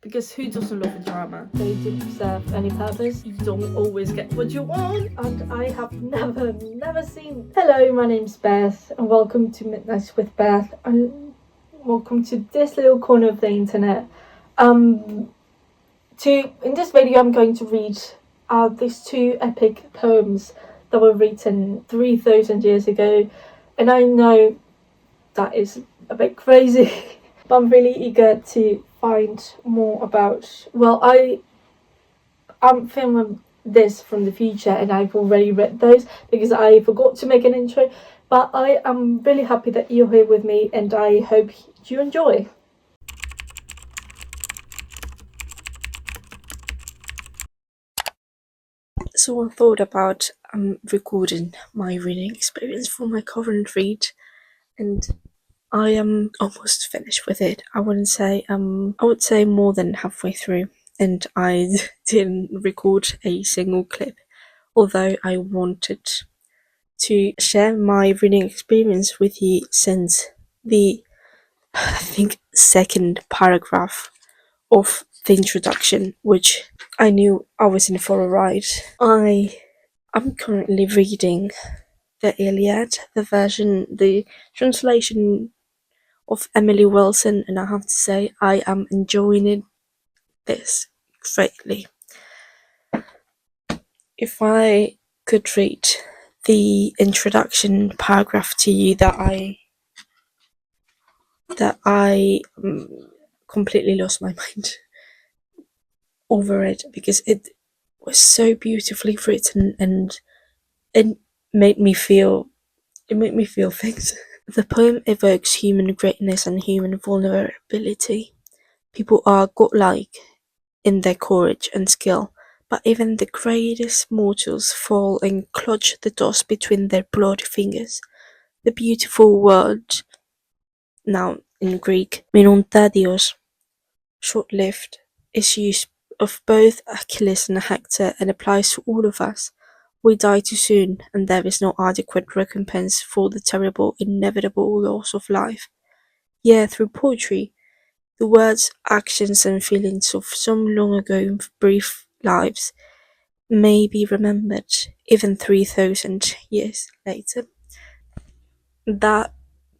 Because who doesn't love a drama? They didn't serve any purpose. You don't always get what you want. And I have never seen. Hello, my name's Beth, and welcome to Midnights with Beth, and welcome to this little corner of the internet. In this video, I'm going to read these two epic poems that were written 3,000 years ago, and I know that is a bit crazy, but I'm really eager to find more about. Well, I'm filming this from the future and I've already read those because I forgot to make an intro, but I am really happy that you're here with me and I hope you enjoy. So I thought about recording my reading experience for my current read, and I am almost finished with it. I would say more than halfway through, and I didn't record a single clip, although I wanted to share my reading experience with you since the, I think, second paragraph of the introduction, which I knew I was in for a ride. I'm currently reading the Iliad, the translation of Emily Wilson, and I have to say I am enjoying this greatly. If I could read the introduction paragraph to you that I completely lost my mind over it, because it was so beautifully written and it made me feel things. The poem evokes human greatness and human vulnerability. People are godlike in their courage and skill, but even the greatest mortals fall and clutch the dust between their bloody fingers. The beautiful word, now in Greek, menontadios, short-lived, is used of both Achilles and Hector and applies to all of us. We die too soon, and there is no adequate recompense for the terrible, inevitable loss of life. Yet through poetry, the words, actions, and feelings of some long ago brief lives may be remembered even 3,000 years later. That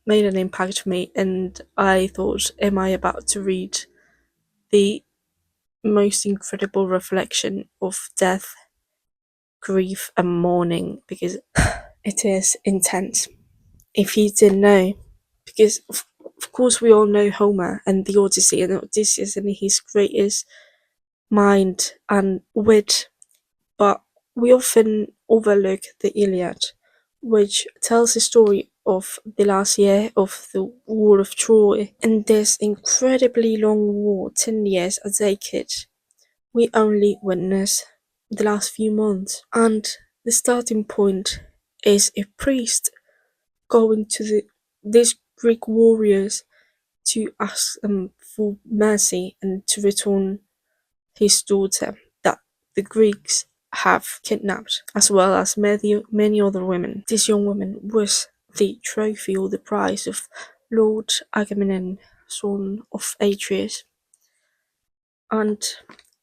made an impact on me, and I thought, am I about to read the most incredible reflection of death, grief, and mourning? Because it is intense. If you didn't know, because of course we all know Homer and the Odyssey, and Odysseus and his greatest mind and wit, but we often overlook the Iliad, which tells the story of the last year of the War of Troy. And this incredibly long war, 10 years, a decade, we only witness the last few months. And the starting point is a priest going to these Greek warriors to ask them for mercy and to return his daughter that the Greeks have kidnapped, as well as many other women. This young woman was the trophy or the prize of Lord Agamemnon, son of Atreus. And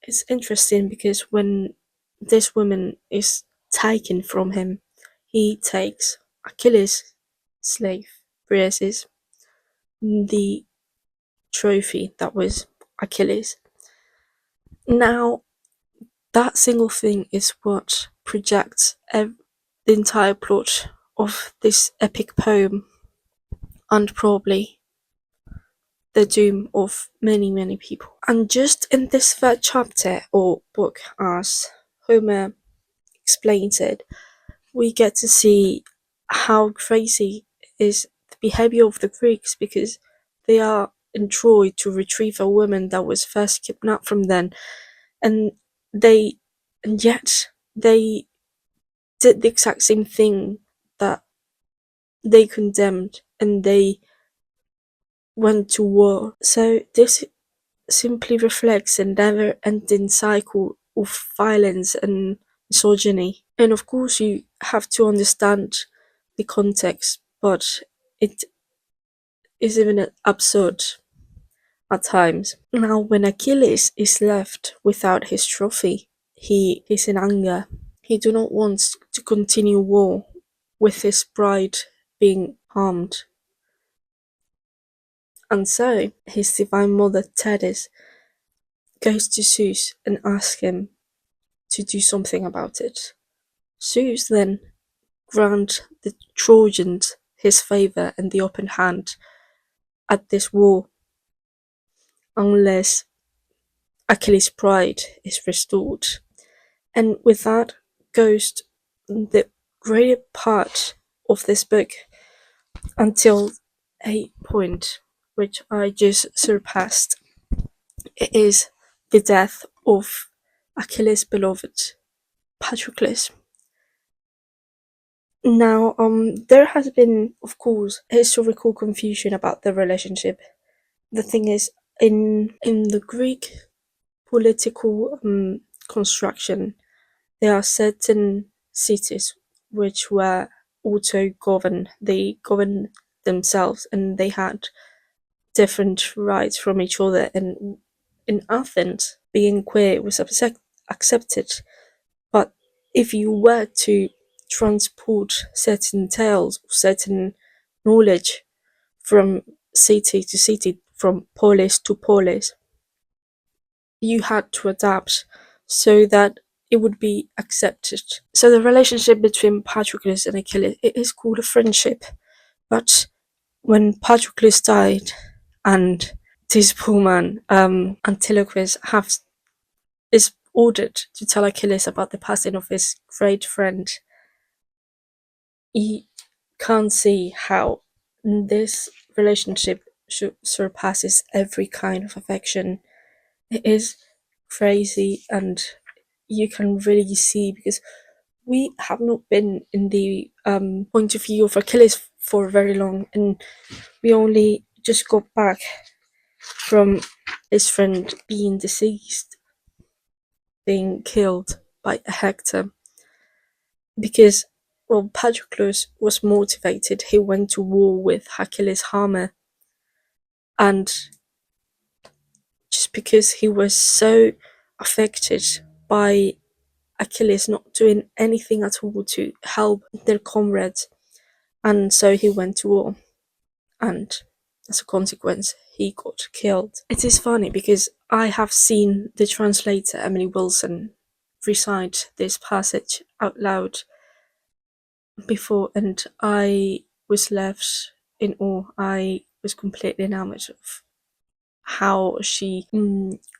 it's interesting because when this woman is taken from him, he takes Achilles' slave, Briseis, the trophy that was Achilles. Now, that single thing is what projects the entire plot of this epic poem, and probably the doom of many, many people. And just in this third chapter or book, as Homer explains it, we get to see how crazy is the behavior of the Greeks, because they are in Troy to retrieve a woman that was first kidnapped from them, and yet they did the exact same thing that they condemned, and they went to war. So this simply reflects a never-ending cycle of violence and misogyny. And of course you have to understand the context, but it is even absurd at times. Now, when Achilles is left without his trophy, he is in anger. He do not want to continue war with his bride being harmed. And so, his divine mother Thetis goes to Zeus and asks him to do something about it. Zeus then grants the Trojans his favour and the open hand at this war, unless Achilles' pride is restored. And with that goes the greater part of this book until a point which I just surpassed. It is the death of Achilles' beloved, Patroclus. Now, there has been, of course, historical confusion about the relationship. The thing is, in the Greek political construction, there are certain cities which were auto-governed. They governed themselves, and they had different rights from each other. And in Athens, being queer was accepted, but if you were to transport certain tales, certain knowledge from city to city, from polis to polis, you had to adapt so that it would be accepted. So the relationship between Patroclus and Achilles, it is called a friendship. But when Patroclus died and this poor man, Antilochus, is ordered to tell Achilles about the passing of his great friend, he can't see how this relationship surpasses every kind of affection. It is crazy, and you can really see, because we have not been in the point of view of Achilles for very long, and we only just got back from his friend being deceased, being killed by Hector. Because, well, Patroclus was motivated. He went to war with Achilles' hammer, and just because he was so affected by Achilles not doing anything at all to help their comrades, and so he went to war, and as a consequence he got killed. It is funny because I have seen the translator Emily Wilson recite this passage out loud before, and I was left in awe. I was completely enamored of how she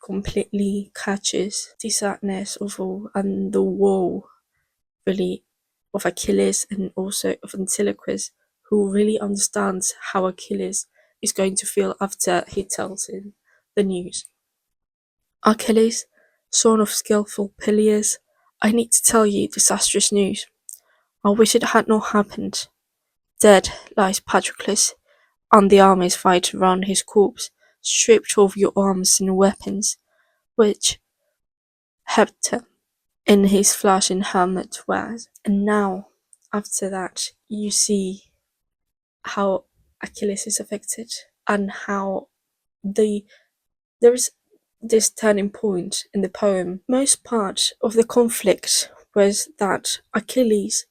completely catches the sadness of all and the woe, really, of Achilles and also of Antilochus, who really understands how Achilles is going to feel after he tells him the news. Achilles, son of skillful Peleus, I need to tell you disastrous news. I wish it had not happened. Dead lies Patroclus, and the armies fight around his corpse, stripped of your arms and weapons, which Hector in his flashing helmet wears. And now, after that, you see how Achilles is affected, and how there is this turning point in the poem. Most part of the conflict was that Achilles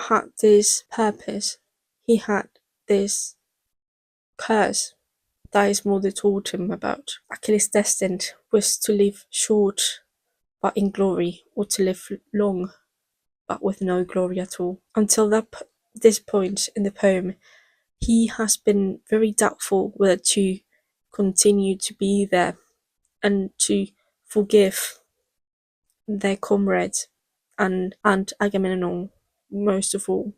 had this purpose. He had this curse that his mother taught him about. Achilles' destined was to live short but in glory, or to live long but with no glory at all. Until this point in the poem, he has been very doubtful whether to continue to be there and to forgive their comrades and Agamemnon most of all,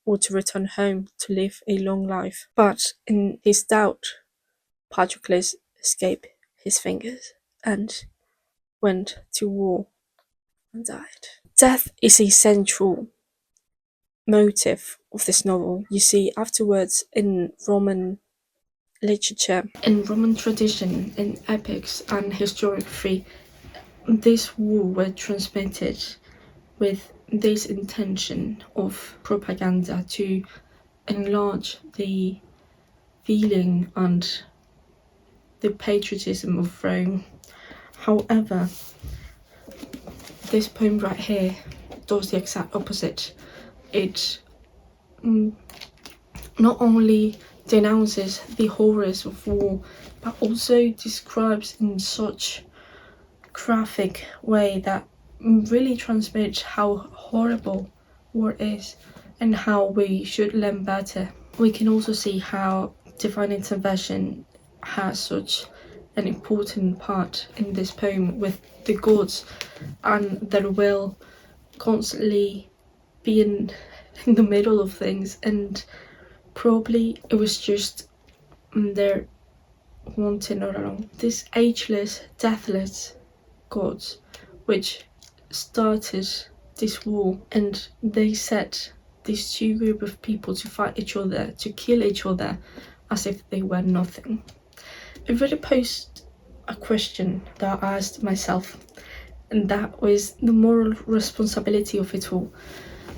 or to return home to live a long life. But in his doubt, Patroclus escaped his fingers and went to war and died. Death is a central motive of this novel. You see, afterwards in Roman literature, in Roman tradition, in epics and historiography, this war were transmitted with this intention of propaganda to enlarge the feeling and the patriotism of Rome. However, this poem right here does the exact opposite. It not only denounces the horrors of war, but also describes in such graphic way that really transmits how horrible war is and how we should learn better. We can also see how divine intervention has such an important part in this poem, with the gods and their will constantly being in the middle of things, and probably it was just their wanting all along. This ageless, deathless gods which started this war, and they set these two group of people to fight each other, to kill each other as if they were nothing. It really posed a question that I asked myself, and that was the moral responsibility of it all,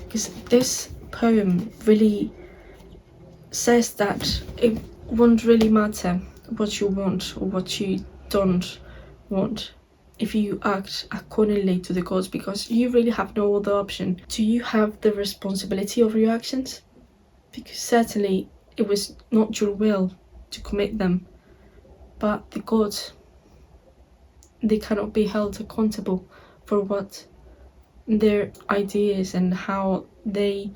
because this poem really says that it won't really matter what you want or what you don't want if you act accordingly to the gods, because you really have no other option. Do you have the responsibility of your actions? Because certainly it was not your will to commit them, but the gods, they cannot be held accountable for what their ideas and how they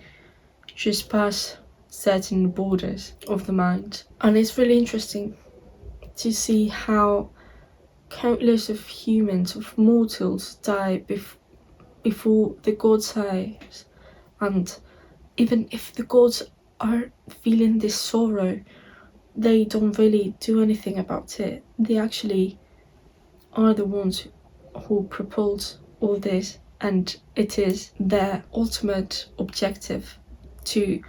just pass certain borders of the mind. And it's really interesting to see how countless of humans, of mortals, die before the gods' eyes. And even if the gods are feeling this sorrow, they don't really do anything about it. They actually are the ones who propose all this, and it is their ultimate objective to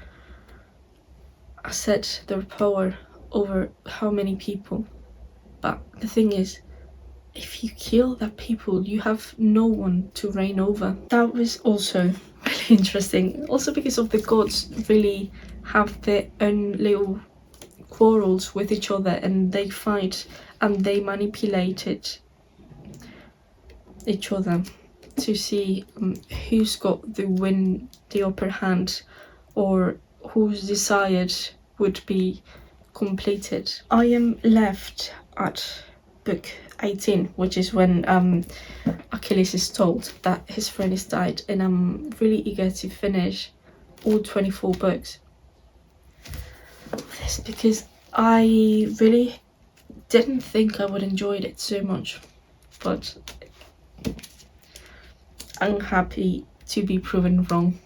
assert their power over how many people. But the thing is, if you kill that people, you have no one to reign over. That was also really interesting, also because of the gods really have their own little quarrels with each other, and they fight and they manipulated each other to see who's got the upper hand, or whose desired would be completed. I am left at book 18, which is when Achilles is told that his friend has died, and I'm really eager to finish all 24 books of this, because I really didn't think I would enjoy it so much, but I'm happy to be proven wrong.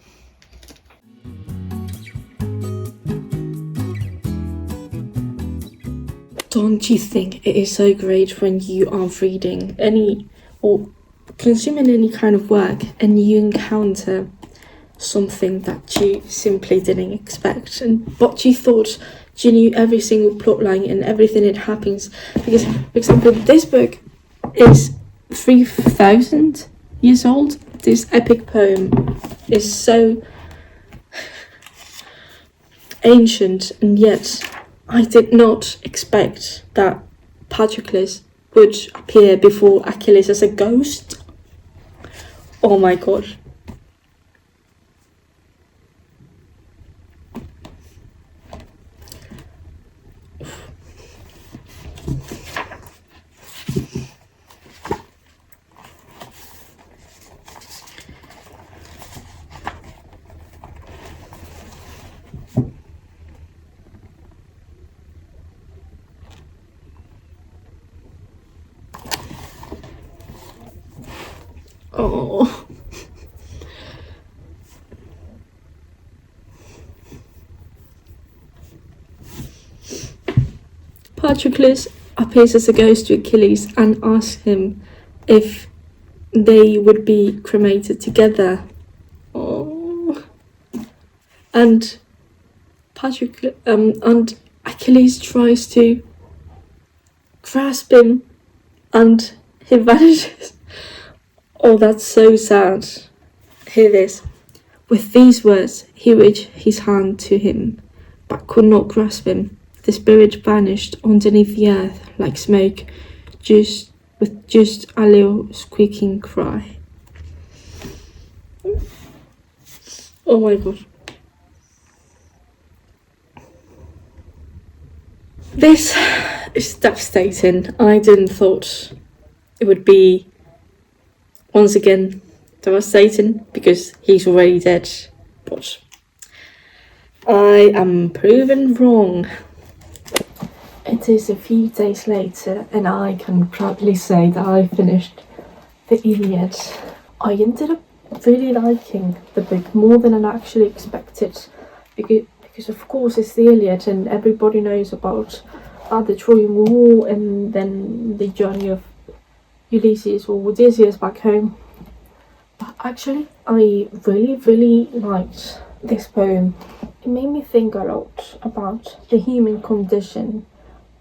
Don't you think it is so great when you are reading any or consuming any kind of work and you encounter something that you simply didn't expect, and what you thought you knew every single plot line and everything that happens? Because, for example, this book is 3,000 years old. This epic poem is so ancient, and yet I did not expect that Patroclus would appear before Achilles as a ghost. Oh my god. Oh. Patroclus appears as a ghost to Achilles and asks him if they would be cremated together. Oh. And and Achilles tries to grasp him, and he vanishes. Oh, that's so sad. Hear this. With these words, he reached his hand to him, but could not grasp him. the spirit vanished underneath the earth like smoke, with just a little squeaking cry. Oh my god. This is devastating. I didn't thought it would be once again devastating because he's already dead, but I am proven wrong. It is a few days later, and I can proudly say that I finished the Iliad. I ended up really liking the book more than I actually expected, because of course it's the Iliad and everybody knows about the Trojan War and then the journey of Ulysses or Odysseus back home. But actually, I really liked this poem. It made me think a lot about the human condition,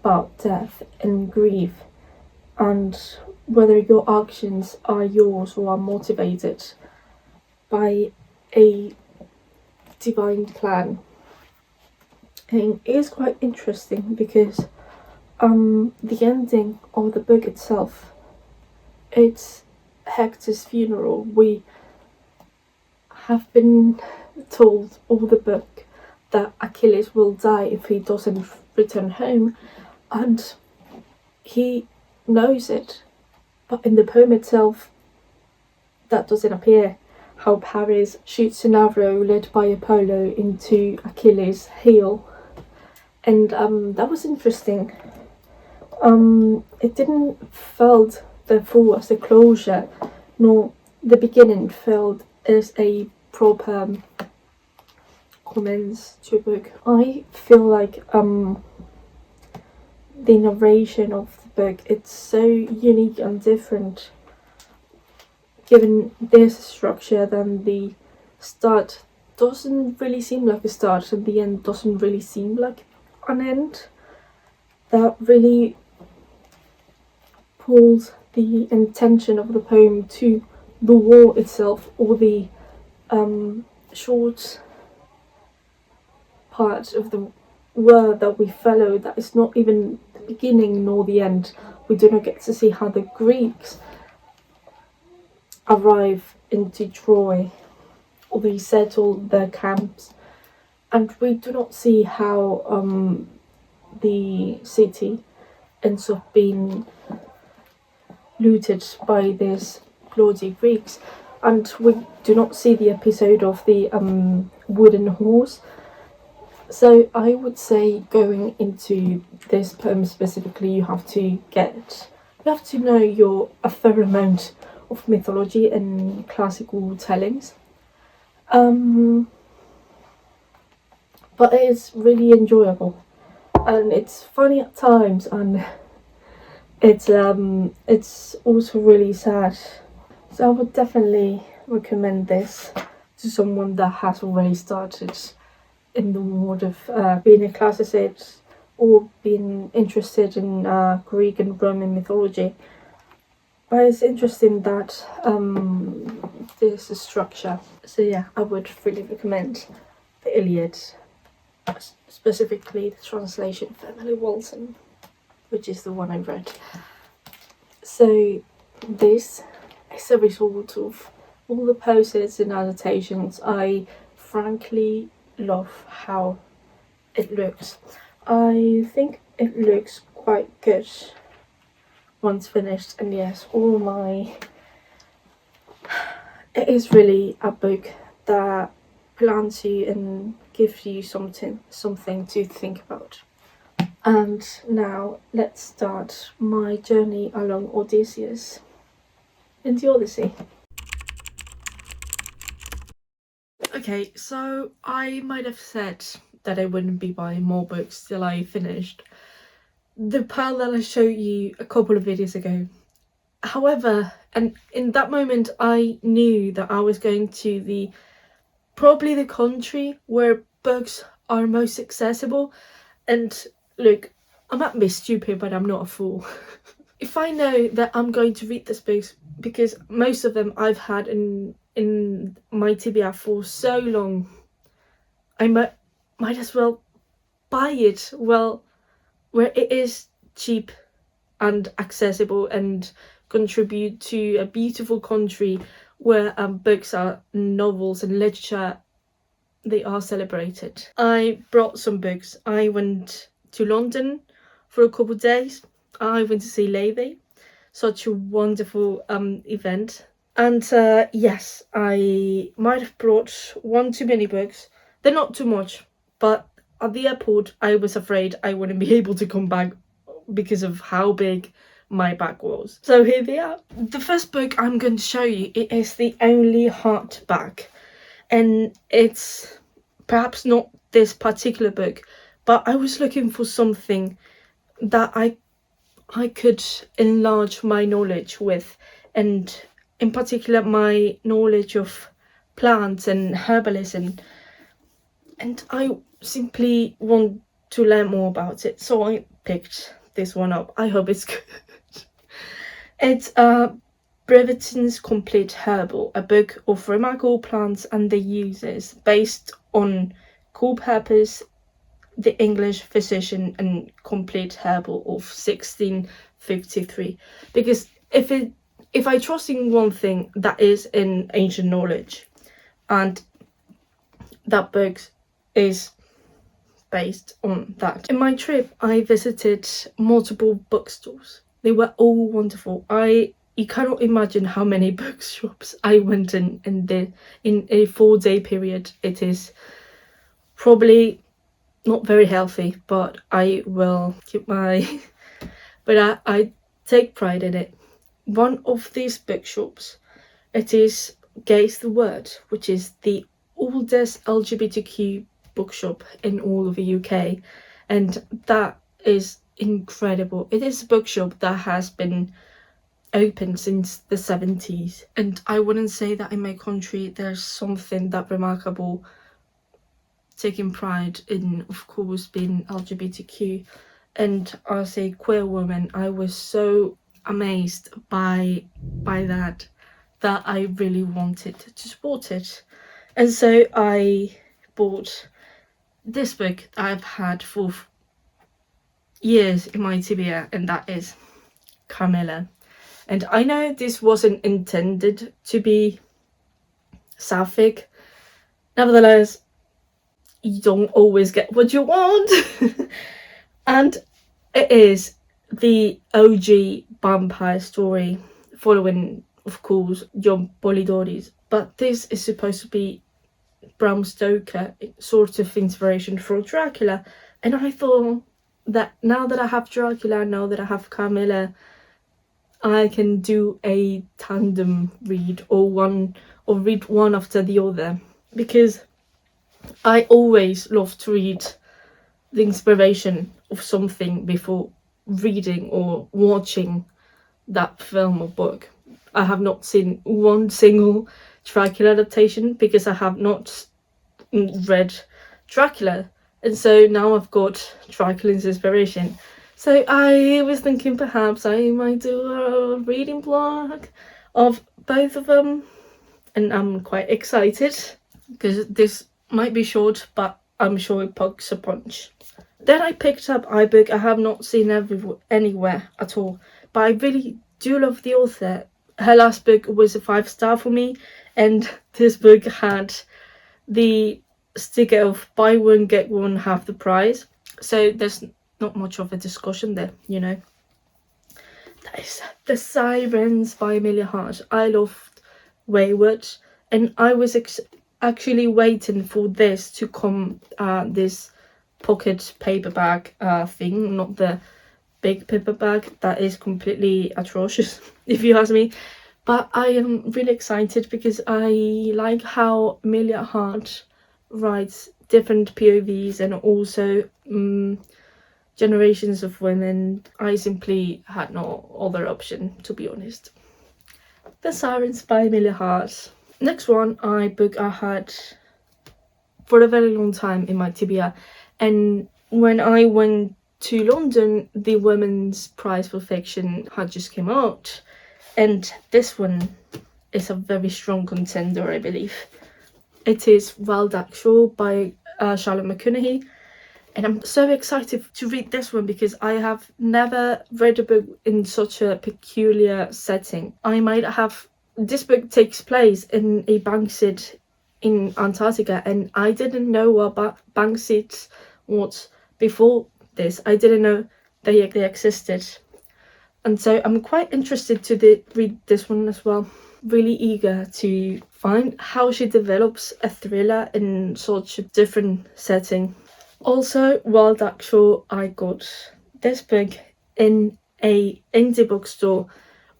about death and grief, and whether your actions are yours or are motivated by a divine plan. And it is quite interesting because the ending of the book itself, it's Hector's funeral. We have been told all the book that Achilles will die if he doesn't return home, and he knows it, but in the poem itself that doesn't appear. How Paris shoots an arrow led by Apollo into Achilles' heel, and that was interesting. It didn't felt therefore as a closure, nor the beginning felt as a proper commence to a book. I feel like the narration of the book, it's so unique and different given this structure than the start doesn't really seem like a start and the end doesn't really seem like an end. That really pulls the intention of the poem to the war itself, or the short part of the word that we follow that is not even the beginning nor the end. We do not get to see how the Greeks arrive into Troy, or they settle their camps, and we do not see how the city ends up being looted by these bloody Greeks, and we do not see the episode of the wooden horse. So I would say, going into this poem specifically, you have to know a fair amount of mythology and classical tellings. But it is really enjoyable, and it's funny at times, and it's also really sad. So I would definitely recommend this to someone that has already started in the world of being a classicist or being interested in Greek and Roman mythology. But it's interesting that there's a structure. So yeah, I would really recommend the Iliad, specifically the translation of Emily Walton, which is the one I read. So this is a result of all the posters and annotations. I frankly love how it looks. I think it looks quite good once finished, and yes, it is really a book that plants you and gives you something to think about. And now let's start my journey along Odysseus in the Odyssey. Okay, so I might have said that I wouldn't be buying more books till I finished the pile that I showed you a couple of videos ago. However, and in that moment I knew that I was going to probably the country where books are most accessible. And look, I might be stupid, but I'm not a fool. If I know that I'm going to read this book, because most of them I've had in my TBR for so long, I might as well buy it. Well, where it is cheap and accessible and contribute to a beautiful country where books are novels and literature, they are celebrated. I brought some books. I went to London for a couple of days. I went to see Levy, such a wonderful event. And yes, I might have brought one too many books. They're not too much, but at the airport I was afraid I wouldn't be able to come back because of how big my bag was. So here they are. The first book I'm going to show you, it is the only hardback, and it's perhaps not this particular book, but I was looking for something that I could enlarge my knowledge with, and in particular my knowledge of plants and herbalism, and I simply want to learn more about it, so I picked this one up. I hope it's good. It's Brereton's Complete Herbal, a book of remarkable plants and their uses, based on Culpeper's The English Physician and Complete Herbal of 1653. Because if I trust in one thing, that is in ancient knowledge, and that book is based on that. In my trip, I visited multiple bookstores. They were all wonderful. You cannot imagine how many bookshops I went in a 4-day period. It is probably not very healthy, but I will keep my but I take pride in it. One of these bookshops, it is Gaze the Word, which is the oldest LGBTQ bookshop in all of the UK, and that is incredible. It is a bookshop that has been open since the 70s, and I wouldn't say that in my country there's something that remarkable, taking pride in, of course, being LGBTQ and as a queer woman. I was so amazed by that I really wanted to support it, and so I bought this book that I've had for years in my TBR, and that is Carmilla. And I know this wasn't intended to be sapphic, nevertheless you don't always get what you want. And it is the OG vampire story following, of course, John Polidori's, but this is supposed to be Bram Stoker sort of inspiration for Dracula. And I thought that now that I have Dracula, now that I have Carmilla, I can do a tandem read, or read one after the other, because I always love to read the inspiration of something before reading or watching that film or book. I have not seen one single Dracula adaptation because I have not read Dracula, and so now I've got Dracula's inspiration. So I was thinking perhaps I might do a reading blog of both of them, and I'm quite excited because this might be short, but I'm sure it packs a punch. Then I picked up iBook. I have not seen anywhere at all, but I really do love the author. Her last book was a 5-star for me, and this book had the sticker of buy one get one half the price, so there's not much of a discussion there, you know. That is The Sirens by Amelia Hart. I loved Wayward, and I was actually waiting for this to come, this pocket paperback thing, not the big paperback that is completely atrocious if you ask me. But I am really excited because I like how Amelia Hart writes different POVs and also generations of women. I simply had no other option, to be honest. The Sirens by Amelia Hart. Next one I had for a very long time in my TBR, and when I went to London, the Women's Prize for Fiction had just came out, and this one is a very strong contender, I believe. It is Wild Actual by Charlotte McConaughey, And I'm so excited to read this one because I have never read a book in such a peculiar setting. This book takes place in a banksit in Antarctica, and I didn't know what banksits was before this. I didn't know they existed. And so I'm quite interested to read this one as well. Really eager to find how she develops a thriller in such a different setting. Also, while actual, I got this book in a indie bookstore,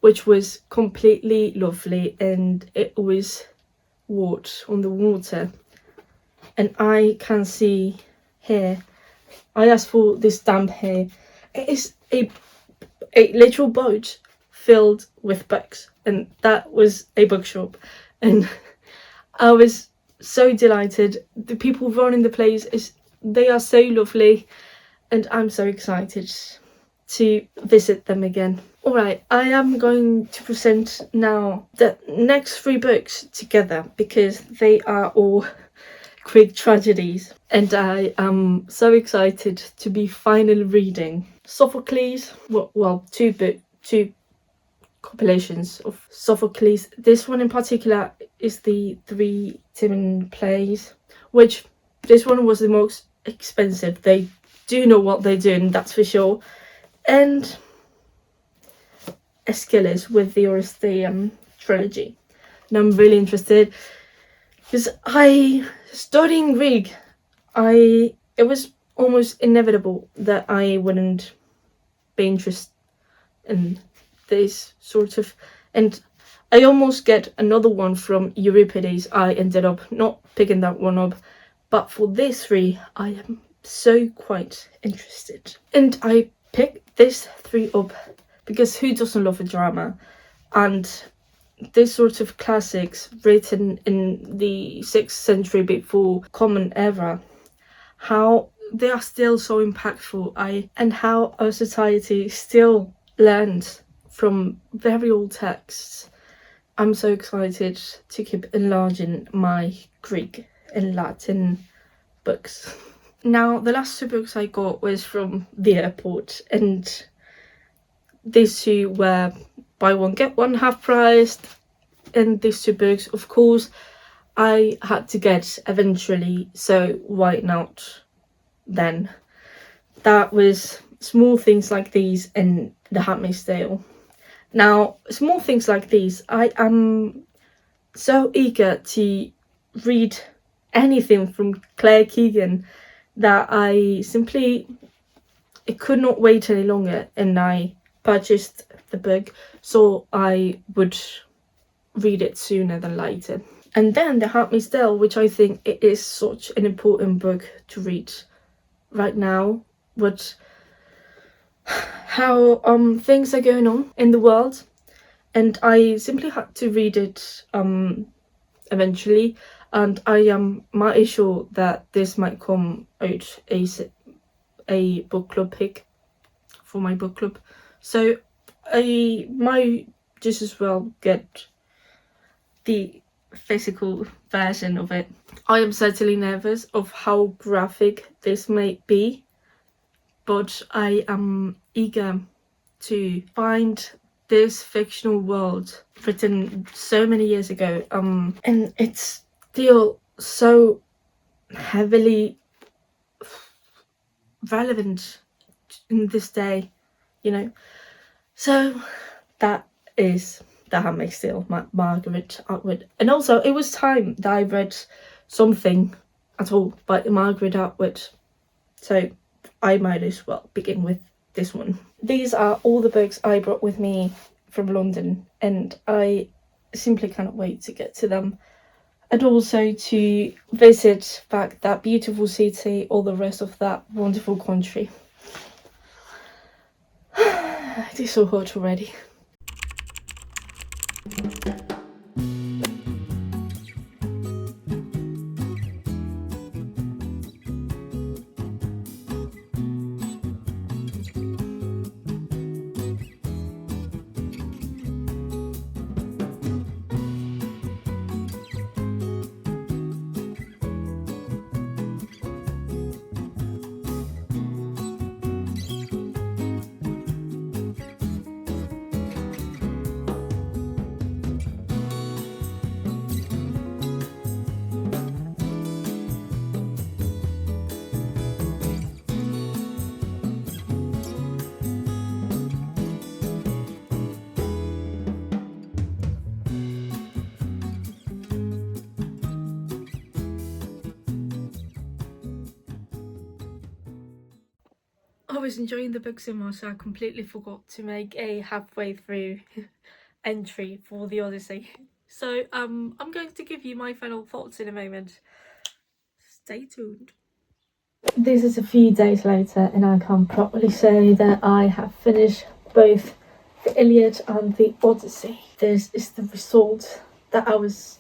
which was completely lovely, and it was wood on the water. And I can see here, I asked for this stamp here. It is a literal boat filled with books, and that was a bookshop. And I was so delighted. The people running the place they are so lovely, and I'm so excited to visit them again. Alright, I am going to present now the next 3 books together because they are all Greek tragedies, and I am so excited to be finally reading Sophocles. Well, two compilations of Sophocles. This one in particular is the 3 Timon plays, which this one was the most expensive. They do know what they're doing, that's for sure. And Aeschylus with the Oresteia trilogy. And I'm really interested because studying Greek, it was almost inevitable that I wouldn't be interested in this sort of, and I almost get another one from Euripides. I ended up not picking that one up, but for these 3 I am so quite interested, and I picked these 3 up because who doesn't love a drama? And this sort of classics written in the 6th century before Common Era, how they are still so impactful, and how our society still learns from very old texts. I'm so excited to keep enlarging my Greek and Latin books. Now, the last 2 books I got was from the airport, and these 2 were buy one get one half priced, and these 2 books, of course, I had to get eventually, so why not then? That was Small Things Like These and The Handmaid's Tale. Now, Small Things Like These, I am so eager to read anything from Claire Keegan that I could not wait any longer, and I purchased the book so I would read it sooner than later. And then The Handmaid's Tale, which I think it is such an important book to read right now, but how things are going on in the world, and I simply had to read it eventually, and I am mighty sure that this might come out a book club pick for my book club, so I might just as well get the physical version of it. I am certainly nervous of how graphic this may be, but I am eager to find this fictional world written so many years ago, and it's still so heavily relevant in this day, so that is The Handmaid's Tale, Margaret Atwood. And also, it was time that I read something at all by Margaret Atwood, so I might as well begin with this one. These are all the books I brought with me from London, and I simply cannot wait to get to them, and also to visit back that beautiful city, all the rest of that wonderful country. It is so hot already. I was enjoying the book so much I completely forgot to make a halfway through entry for the Odyssey. So I'm going to give you my final thoughts in a moment. Stay tuned. This is a few days later, and I can properly say that I have finished both the Iliad and the Odyssey. This is the result that I was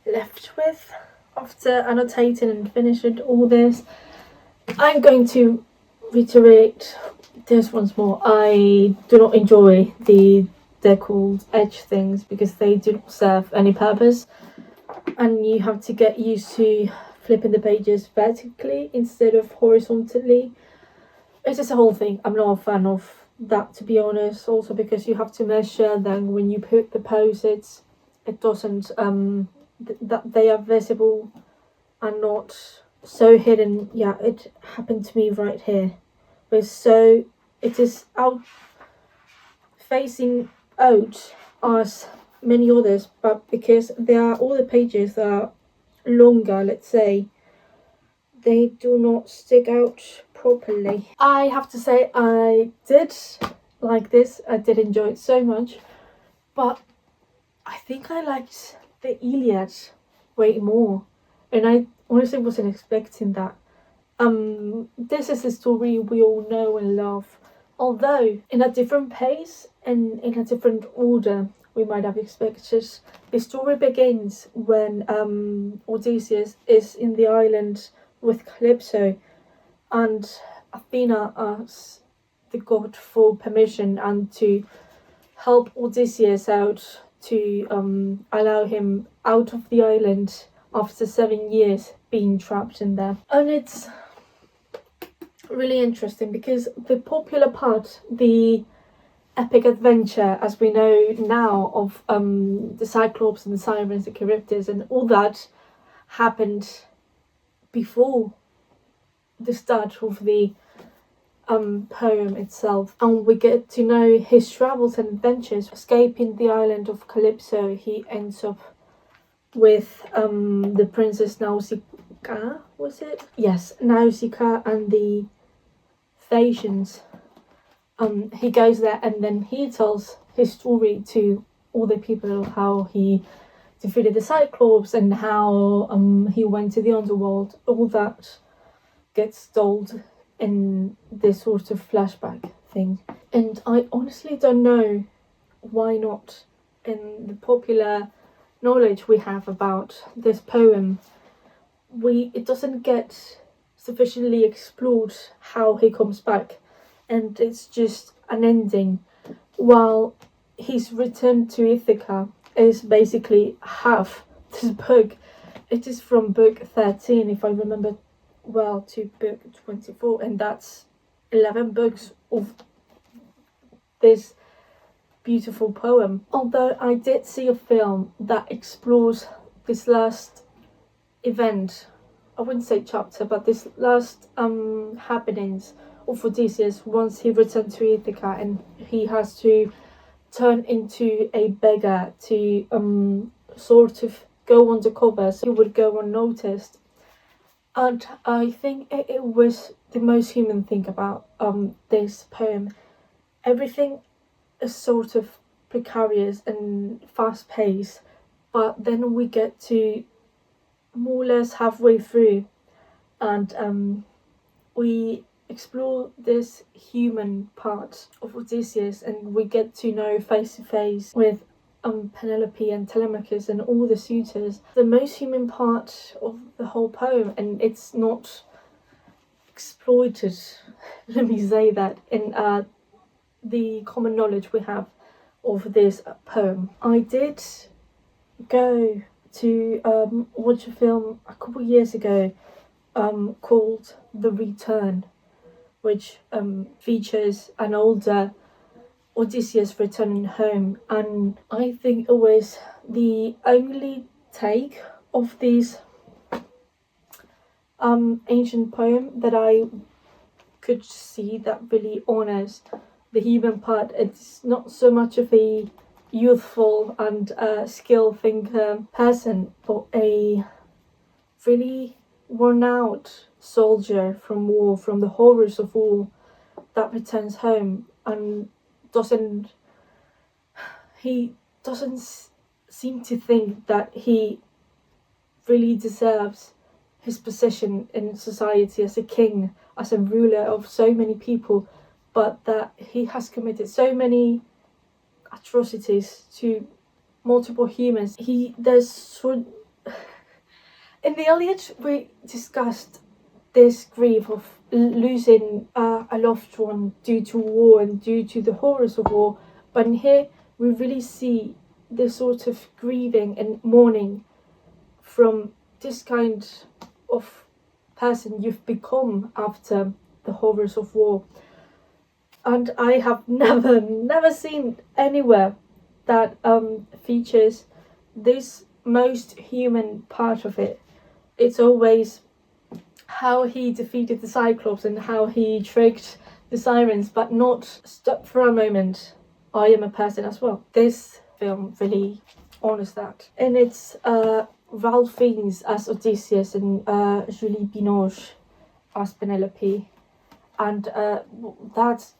left with after annotating and finishing all this. I'm going to reiterate this once more. I do not enjoy they're called edge things because they do not serve any purpose, and you have to get used to flipping the pages vertically instead of horizontally. It's just a whole thing. I'm not a fan of that, to be honest. Also because you have to measure, then when you put the post-its, it doesn't that they are visible and not so hidden. Yeah, it happened to me right here. So it is out facing out as many others, but because all the pages are longer, let's say, they do not stick out properly. I have to say I did like this. I did enjoy it so much, but I think I liked the Iliad way more, and I honestly wasn't expecting that. This is a story we all know and love, although in a different pace and in a different order we might have expected. The story begins when Odysseus is in the island with Calypso, and Athena asks the god for permission and to help Odysseus out to allow him out of the island after 7 years being trapped in there. And it's really interesting because the popular part, the epic adventure as we know now of the Cyclops and the Sirens, the Charybdis and all that, happened before the start of the poem itself, and we get to know his travels and adventures. Escaping the island of Calypso, he ends up with the princess Nausicaa, was it? Yes, Nausicaa and the Thasians. He goes there and then he tells his story to all the people, how he defeated the Cyclops and how he went to the underworld. All that gets told in this sort of flashback thing. And I honestly don't know why not. In the popular knowledge we have about this poem, it doesn't get sufficiently explored how he comes back, and it's just an ending, while his return to Ithaca is basically half this book. It is from book 13, if I remember well, to book 24, and that's 11 books of this beautiful poem. Although I did see a film that explores this last event, I wouldn't say chapter, but this last happenings of Odysseus once he returned to Ithaca and he has to turn into a beggar to sort of go undercover so he would go unnoticed. And I think it was the most human thing about this poem. Everything is sort of precarious and fast paced, but then we get to more or less halfway through, and we explore this human part of Odysseus, and we get to know face to face with Penelope and Telemachus and all the suitors. The most human part of the whole poem, and it's not exploited, let me say that, in the common knowledge we have of this poem. I did go to watch a film a couple of years ago called The Return, which features an older Odysseus returning home, and I think it was the only take of this ancient poem that I could see that really honors the human part. It's not so much of a youthful and skilled thinker person, but a really worn out soldier from war, from the horrors of war, that returns home and he doesn't seem to think that he really deserves his position in society as a king, as a ruler of so many people, but that he has committed so many atrocities to multiple humans. In the Iliad we discussed this grief of losing a loved one due to war and due to the horrors of war, but in here we really see this sort of grieving and mourning from this kind of person you've become after the horrors of war. And I have never seen anywhere that features this most human part of it. It's always how he defeated the Cyclops and how he tricked the sirens, but not stop for a moment. I am a person as well. This film really honors that. And it's Ralph Fiennes as Odysseus and Julie Binoche as Penelope. And that's,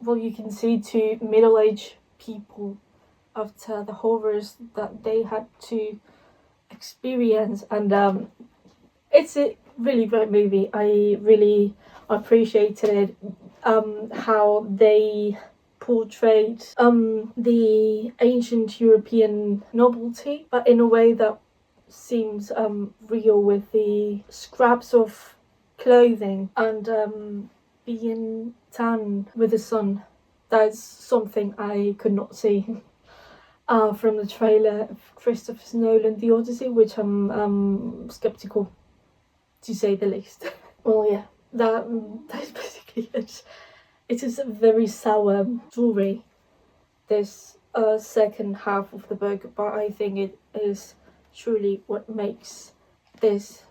well, you can see two middle-aged people after the horrors that they had to experience. And it's a really great movie. I really appreciated it, how they portrayed the ancient European nobility, but in a way that seems real, with the scraps of clothing and being tan with the sun. That's something I could not see from the trailer of Christopher Nolan The Odyssey, which I'm skeptical, to say the least. Well, yeah, that's basically it. It is a very sour story, this second half of the book, but I think it is truly what makes this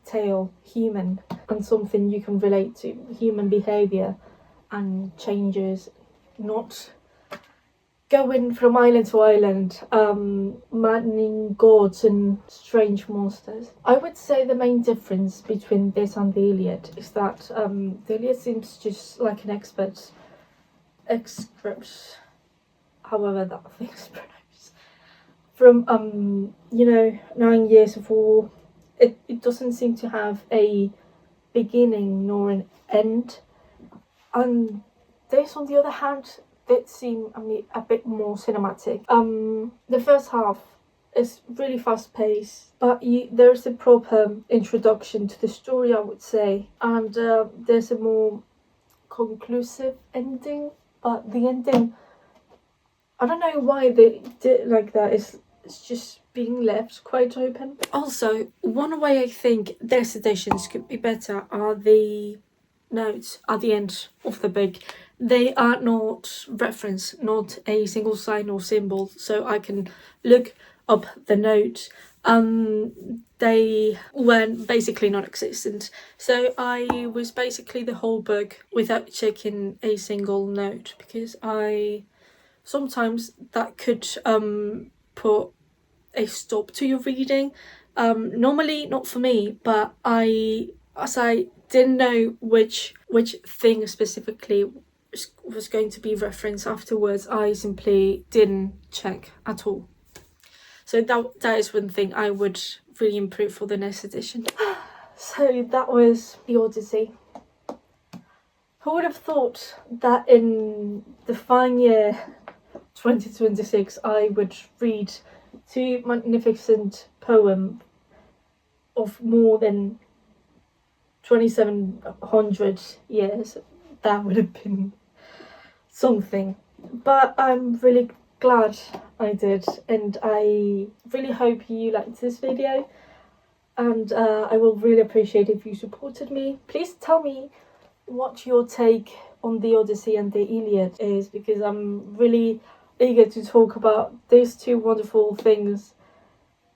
tale human and something you can relate to. Human behaviour and changes, not going from island to island, maddening gods and strange monsters. I would say the main difference between this and the Iliad is that the Iliad seems just like an expert, however that thing's pronounced, from 9 years of war. It doesn't seem to have a beginning nor an end, and this, on the other hand, did seem a bit more cinematic. The first half is really fast paced, but there's a proper introduction to the story, I would say, and there's a more conclusive ending. But the ending, I don't know why they did it like that. It's just being left quite open. Also, one way I think their citations could be better are the notes at the end of the book. They are not referenced, not a single sign or symbol, so I can look up the notes. They were basically non-existent, so I was basically the whole book without checking a single note, because sometimes that could put a stop to your reading. Normally not for me, but as I didn't know which thing specifically was going to be referenced afterwards, I simply didn't check at all. So that is one thing I would really improve for the next edition. So that was The Odyssey. Who would have thought that in the fine year 2026 I would read two magnificent poems of more than 2700 years? That would have been something. But I'm really glad I did, and I really hope you liked this video, and I will really appreciate if you supported me. Please tell me what your take on the Odyssey and the Iliad is, because I'm really eager to talk about these two wonderful things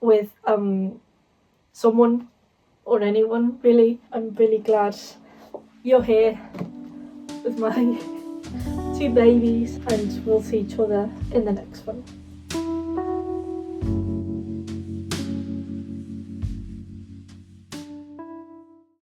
with someone or anyone, really. I'm really glad you're here with my two babies, and we'll see each other in the next one.